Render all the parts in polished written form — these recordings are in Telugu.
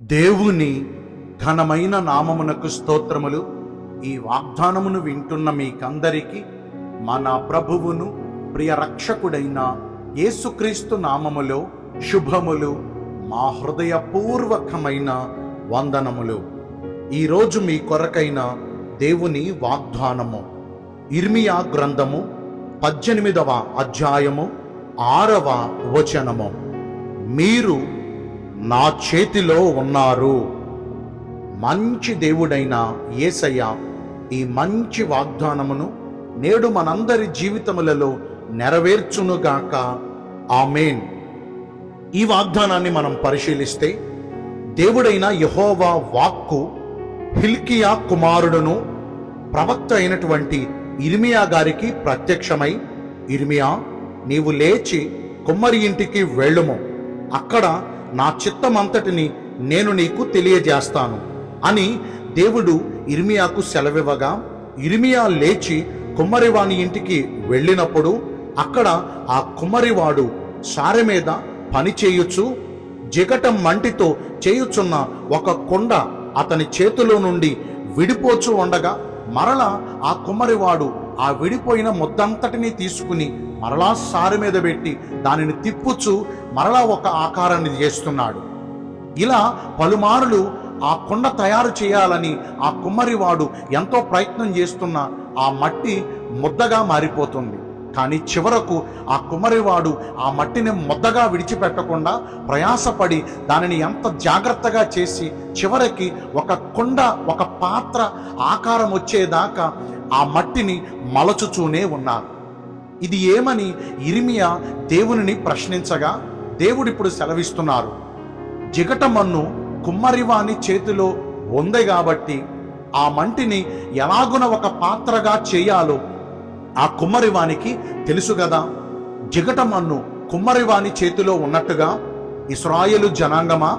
దేవుని ఘనమైన నామమునకు స్తోత్రములు. ఈ వాగ్దానమును వింటున్న మీకందరికీ మన ప్రభువును ప్రియ రక్షకుడైన యేసుక్రీస్తు నామములో శుభములు, మా హృదయపూర్వకమైన వందనములు. ఈరోజు మీ కొరకైన దేవుని వాగ్దానము ఇర్మియా గ్రంథము 18వ అధ్యాయము 6వ వచనము. మీరు నా చేతిలో ఉన్నారు. మంచి దేవుడైన యేసయ్య ఈ మంచి వాగ్దానమును నేడు మనందరి జీవితములలో నెరవేర్చునుగాక. ఆమేన్. ఈ వాగ్దానాన్ని మనం పరిశీలిస్తే దేవుడైన యెహోవా వాక్కు హిల్కియా కుమారుడును ప్రవక్త అయినటువంటి ఇర్మియా గారికి ప్రత్యక్షమై, ఇర్మియా, నీవు లేచి కుమ్మరి ఇంటికి వెళ్ళుము, అక్కడ నా చిత్తమంతటిని నేను నీకు తెలియజేస్తాను అని దేవుడు ఇర్మియాకు సెలవివ్వగా, ఇర్మియా లేచి కుమ్మరివాని ఇంటికి వెళ్ళినప్పుడు అక్కడ ఆ కుమ్మరివాడు సారె మీద పని చేయుచు జిగటం మంటితో చేయుచున్న ఒక కొండ అతని చేతిలో నుండి విడిపోచు ఉండగా, మరలా ఆ కుమ్మరివాడు ఆ విడిపోయిన ముద్దంతటిని తీసుకుని మరలా సారె మీద పెట్టి దానిని తిప్పుచు మరలా ఒక ఆకారాన్ని చేస్తున్నాడు. ఇలా పలుమారులు ఆ కొండ తయారు చేయాలని ఆ కుమ్మరివాడు ఎంతో ప్రయత్నం చేస్తున్న ఆ మట్టి ముద్దగా మారిపోతుంది. కానీ చివరకు ఆ కుమ్మరివాడు ఆ మట్టిని ముద్దగా విడిచిపెట్టకుండా ప్రయాసపడి దానిని ఎంత జాగ్రత్తగా చేసి చివరికి ఒక కొండ, ఒక పాత్ర ఆకారం వచ్చేదాకా ఆ మట్టిని మలచుచూనే ఉన్నారు. ఇది ఏమని ఇర్మియా దేవునిని ప్రశ్నించగా, దేవుడు ఇప్పుడు సెలవిస్తున్నారు, జిగటమన్ను కుమ్మరివాని చేతిలో ఉంది కాబట్టి ఆ మంటిని ఎలాగున ఒక పాత్రగా చేయాలో ఆ కుమ్మరివానికి తెలుసు కదా. జిగటమన్ను కుమ్మరివాని చేతిలో ఉన్నట్టుగా ఇశ్రాయేలు జనాంగమా,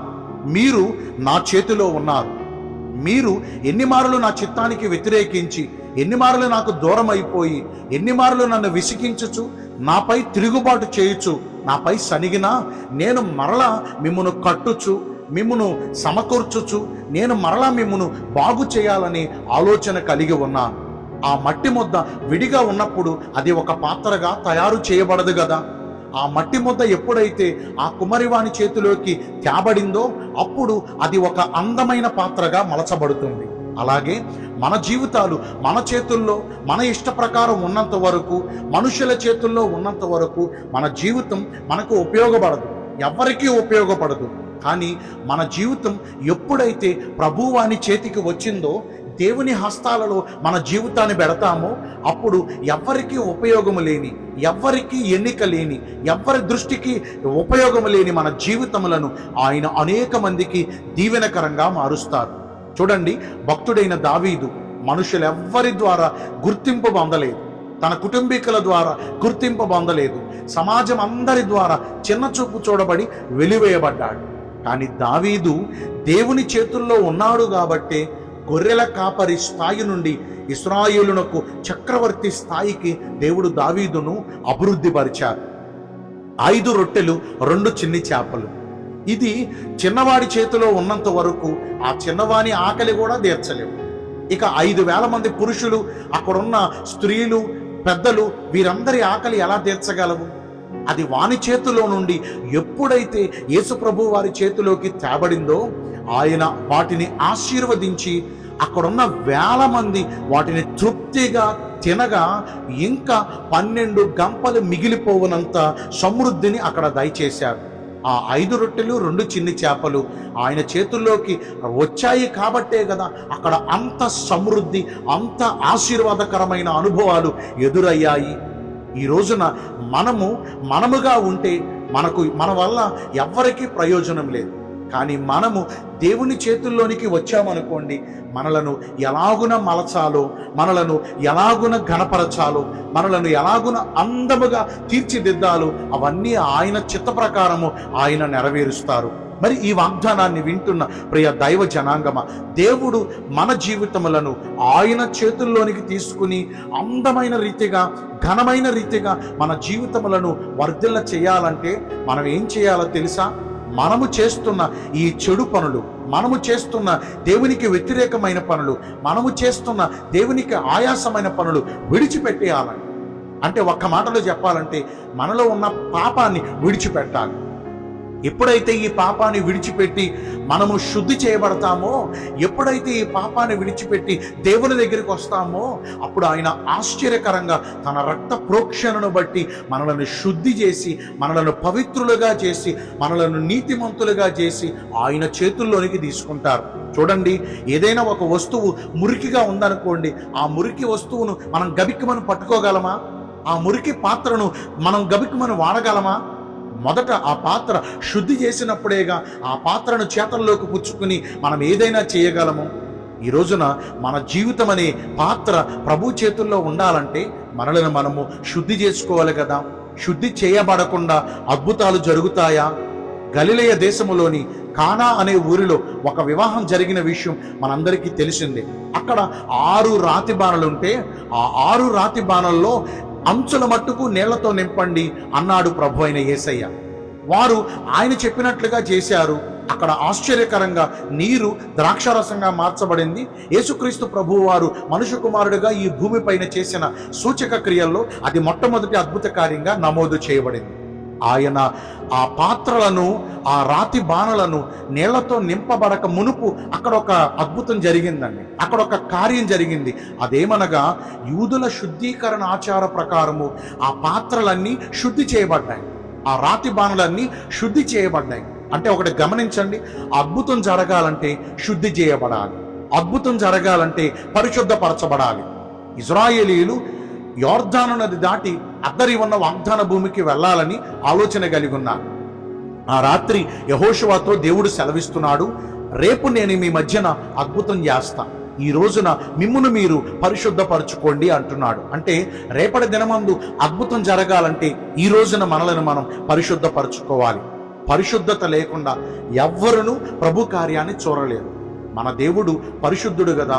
మీరు నా చేతిలో ఉన్నారు. మీరు ఎన్ని మారులు నా చిత్తానికి వ్యతిరేకించి, ఎన్ని మారులు నాకు దూరం అయిపోయి, ఎన్ని మారులు నన్ను విసిగించుచు నాపై తిరుగుబాటు చేయుచు నాపై సనిగినా, నేను మరలా మిమ్మును కట్టుచు మిమ్మును సమకూర్చుచు నేను మరలా మిమ్మును బాగు చేయాలని ఆలోచన కలిగి ఉన్నాను. ఆ మట్టి ముద్ద విడిగా ఉన్నప్పుడు అది ఒక పాత్రగా తయారు చేయబడదు కదా. ఆ మట్టి ముద్ద ఎప్పుడైతే ఆ కుమ్మరివాని చేతిలోకి తేబడిందో అప్పుడు అది ఒక అందమైన పాత్రగా మలచబడుతుంది. అలాగే మన జీవితాలు మన చేతుల్లో, మన ఇష్ట ప్రకారం ఉన్నంత వరకు, మనుషుల చేతుల్లో ఉన్నంత వరకు మన జీవితం మనకు ఉపయోగపడదు, ఎవ్వరికీ ఉపయోగపడదు. కానీ మన జీవితం ఎప్పుడైతే ప్రభువాని చేతికి వచ్చిందో, దేవుని హస్తాలలో మన జీవితాన్ని పెడతామో అప్పుడు ఎవ్వరికీ ఉపయోగము లేని, ఎవ్వరికీ ఎన్నిక లేని, ఎవ్వరి దృష్టికి ఉపయోగము లేని మన జీవితములను ఆయన అనేక మందికి దీవెనకరంగా మారుస్తారు. చూడండి, భక్తుడైన దావీదు మనుషులెవ్వరి ద్వారా గుర్తింపు పొందలేదు, తన కుటుంబీకుల ద్వారా గుర్తింపు పొందలేదు, సమాజం అందరి ద్వారా చిన్న చూపు చూడబడి వెలివేయబడ్డాడు. కానీ దావీదు దేవుని చేతుల్లో ఉన్నాడు కాబట్టే గొర్రెల కాపరి స్థాయి నుండి ఇశ్రాయేలునకు చక్రవర్తి స్థాయికి దేవుడు దావీదును అభివృద్ధి పరిచారు. 5 రొట్టెలు 2 చిన్ని చేపలు, ఇది చిన్నవాడి చేతిలో ఉన్నంత వరకు ఆ చిన్నవాని ఆకలి కూడా తీర్చలేవు. ఇక 5,000 మంది పురుషులు, అక్కడున్న స్త్రీలు, పెద్దలు, వీరందరి ఆకలి ఎలా తీర్చగలవు? అది వాని చేతిలో నుండి ఎప్పుడైతే యేసుప్రభు వారి చేతిలోకి తేబడిందో ఆయన వాటిని ఆశీర్వదించి అక్కడున్న 1,000 మంది వాటిని తృప్తిగా తినగా ఇంకా 12 గంపలు మిగిలిపోవునంత సమృద్ధిని అక్కడ దయచేశారు. ఆ 5 రొట్టెలు 2 చిన్ని చేపలు ఆయన చేతుల్లోకి వచ్చాయి కాబట్టే కదా అక్కడ అంత సమృద్ధి, అంత ఆశీర్వాదకరమైన అనుభవాలు ఎదురయ్యాయి. ఈ రోజున మనముగా ఉంటే మన వల్ల ఎవ్వరికీ ప్రయోజనం లేదు. కానీ మనము దేవుని చేతుల్లోనికి వచ్చామనుకోండి, మనలను ఎలాగున మలచాలో, మనలను ఎలాగున ఘనపరచాలో, మనలను ఎలాగున అందముగా తీర్చిదిద్దాలో అవన్నీ ఆయన చిత్త ప్రకారము ఆయన నెరవేరుస్తారు. మరి ఈ వాగ్దానాన్ని వింటున్న ప్రియ దైవ జనాంగమ, దేవుడు మన జీవితములను ఆయన చేతుల్లోనికి తీసుకుని అందమైన రీతిగా, ఘనమైన రీతిగా మన జీవితములను వర్ధిల్ల చేయాలంటే మనం ఏం చేయాలో తెలుసా? మనము చేస్తున్న ఈ చెడు పనులు, మనము చేస్తున్న దేవునికి వ్యతిరేకమైన పనులు, మనము చేస్తున్న దేవునికి ఆయాసమైన పనులు విడిచిపెట్టేయాలని. అంటే ఒక్క మాటలో చెప్పాలంటే మనలో ఉన్న పాపాన్ని విడిచిపెట్టాలి. ఎప్పుడైతే ఈ పాపాన్ని విడిచిపెట్టి మనము శుద్ధి చేయబడతామో, ఎప్పుడైతే ఈ పాపాన్ని విడిచిపెట్టి దేవుని దగ్గరికి వస్తామో, అప్పుడు ఆయన ఆశ్చర్యకరంగా తన రక్త ప్రోక్షణను బట్టి మనలను శుద్ధి చేసి, మనలను పవిత్రులుగా చేసి, మనలను నీతిమంతులుగా చేసి ఆయన చేతుల్లోనికి తీసుకుంటారు. చూడండి, ఏదైనా ఒక వస్తువు మురికిగా ఉందనుకోండి, ఆ మురికి వస్తువును మనం గబిక్కుమని పట్టుకోగలమా? ఆ మురికి పాత్రను మనం గబిక్కుమని వాడగలమా? మొదట ఆ పాత్ర శుద్ధి చేసినప్పుడేగా ఆ పాత్రను చేతల్లోకి పుచ్చుకుని మనం ఏదైనా చేయగలము. ఈ రోజున మన జీవితం అనే పాత్ర ప్రభు చేతుల్లో ఉండాలంటే మనలను మనము శుద్ధి చేసుకోవాలి కదా. శుద్ధి చేయబడకుండా అద్భుతాలు జరుగుతాయా? గలిలయ దేశములోని కానా అనే ఊరిలో ఒక వివాహం జరిగిన విషయం మనందరికీ తెలిసిందే. అక్కడ 6 రాతి బాణలుంటే ఆ 6 రాతి బాణల్లో అంచుల మట్టుకు నీళ్లతో నింపండి అన్నాడు ప్రభు అయిన యేసయ్య. వారు ఆయన చెప్పినట్లుగా చేశారు. అక్కడ ఆశ్చర్యకరంగా నీరు ద్రాక్షారసంగా మార్చబడింది. యేసుక్రీస్తు ప్రభువు వారు మనుష్య కుమారుడిగా ఈ భూమిపైన చేసిన సూచక క్రియల్లో అది మొట్టమొదటి అద్భుత కార్యంగా నమోదు చేయబడింది. ఆయన ఆ పాత్రలను, ఆ రాతి బాణలను నీళ్లతో నింపబడక మునుపు అక్కడ ఒక అద్భుతం జరిగిందండి. అక్కడ ఒక కార్యం జరిగింది. అదేమనగా యూదుల శుద్ధీకరణ ఆచార ప్రకారము ఆ పాత్రలన్నీ శుద్ధి చేయబడ్డాయి, ఆ రాతి బాణలన్నీ శుద్ధి చేయబడ్డాయి. అంటే ఒకటి గమనించండి, అద్భుతం జరగాలంటే శుద్ధి చేయబడాలి, అద్భుతం జరగాలంటే పరిశుద్ధపరచబడాలి. ఇశ్రాయేలీయులు యోర్దాను నది దాటి అద్దరి ఉన్న వాగ్దాన భూమికి వెళ్ళాలని ఆలోచన కలిగి ఉన్నారు. ఆ రాత్రి యెహోషువతో దేవుడు సెలవిస్తున్నాడు, రేపు నేను మీ మధ్యన అద్భుతం చేస్తా, ఈ రోజున మిమ్మును మీరు పరిశుద్ధపరచుకోండి అంటున్నాడు. అంటే రేపటి దినమందు అద్భుతం జరగాలంటే ఈ రోజున మనలను మనం పరిశుద్ధపరచుకోవాలి. పరిశుద్ధత లేకుండా ఎవ్వరునూ ప్రభు కార్యాన్ని చూడలేరు. మన దేవుడు పరిశుద్ధుడు కదా,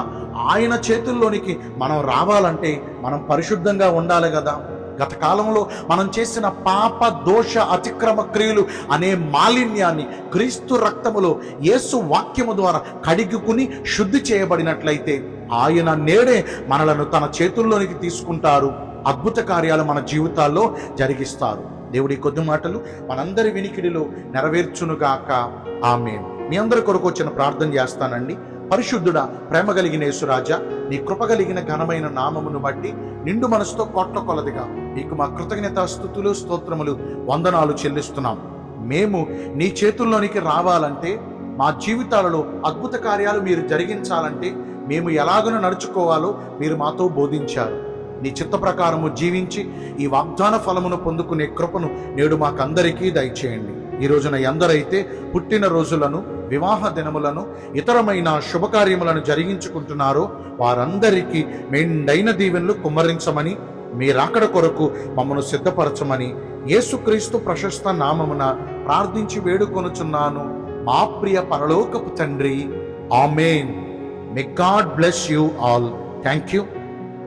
ఆయన చేతుల్లోనికి మనం రావాలంటే మనం పరిశుద్ధంగా ఉండాలి కదా. గత కాలంలో మనం చేసిన పాప దోష అతిక్రమ క్రియలు అనే మాలిన్యాన్ని క్రీస్తు రక్తములో యేసు వాక్యము ద్వారా కడిగుకుని శుద్ధి చేయబడినట్లయితే ఆయన నేడే మనలను తన చేతుల్లోనికి తీసుకుంటారు, అద్భుత కార్యాలు మన జీవితాల్లో జరిగిస్తారు. దేవుడి కొద్ది మాటలు మనందరి వినికిడిలో నెరవేర్చునుగాక. ఆమేన్. మీ అందరి కొరకు వచ్చిన ప్రార్థన చేస్తానండి. పరిశుద్ధుడా, ప్రేమ కలిగిన యేసురాజా, నీ కృప కలిగిన ఘనమైన నామమును బట్టి నిండు మనసుతో కోట్ల కొలదిగా నీకు మా కృతజ్ఞతా స్తుతులు, స్తోత్రములు, వందనాలు చెల్లిస్తున్నాం. మేము నీ చేతుల్లోనికి రావాలంటే, మా జీవితాలలో అద్భుత కార్యాలు మీరు జరిగించాలంటే మేము ఎలాగనో నడుచుకోవాలో మీరు మాతో బోధించారు. నీ చిత్త ప్రకారము జీవించి ఈ వాగ్దాన ఫలమును పొందుకునే కృపను నేడు మాకందరికీ దయచేయండి. ఈ రోజున ఎందరైతే పుట్టిన రోజులను, వివాహ దినములను, ఇతరమైన శుభకార్యములను జరిగించుకుంటున్నారో వారందరికీ మెండైన దీవెనలు కుమ్మరించమని, మీ రాకడ కొరకు మమ్మను సిద్ధపరచమని యేసుక్రీస్తు ప్రశస్త నామమున ప్రార్థించి వేడుకొనుచున్నాను మా ప్రియ పరలోకపు తండ్రి. Amen. May God bless you all. Thank you.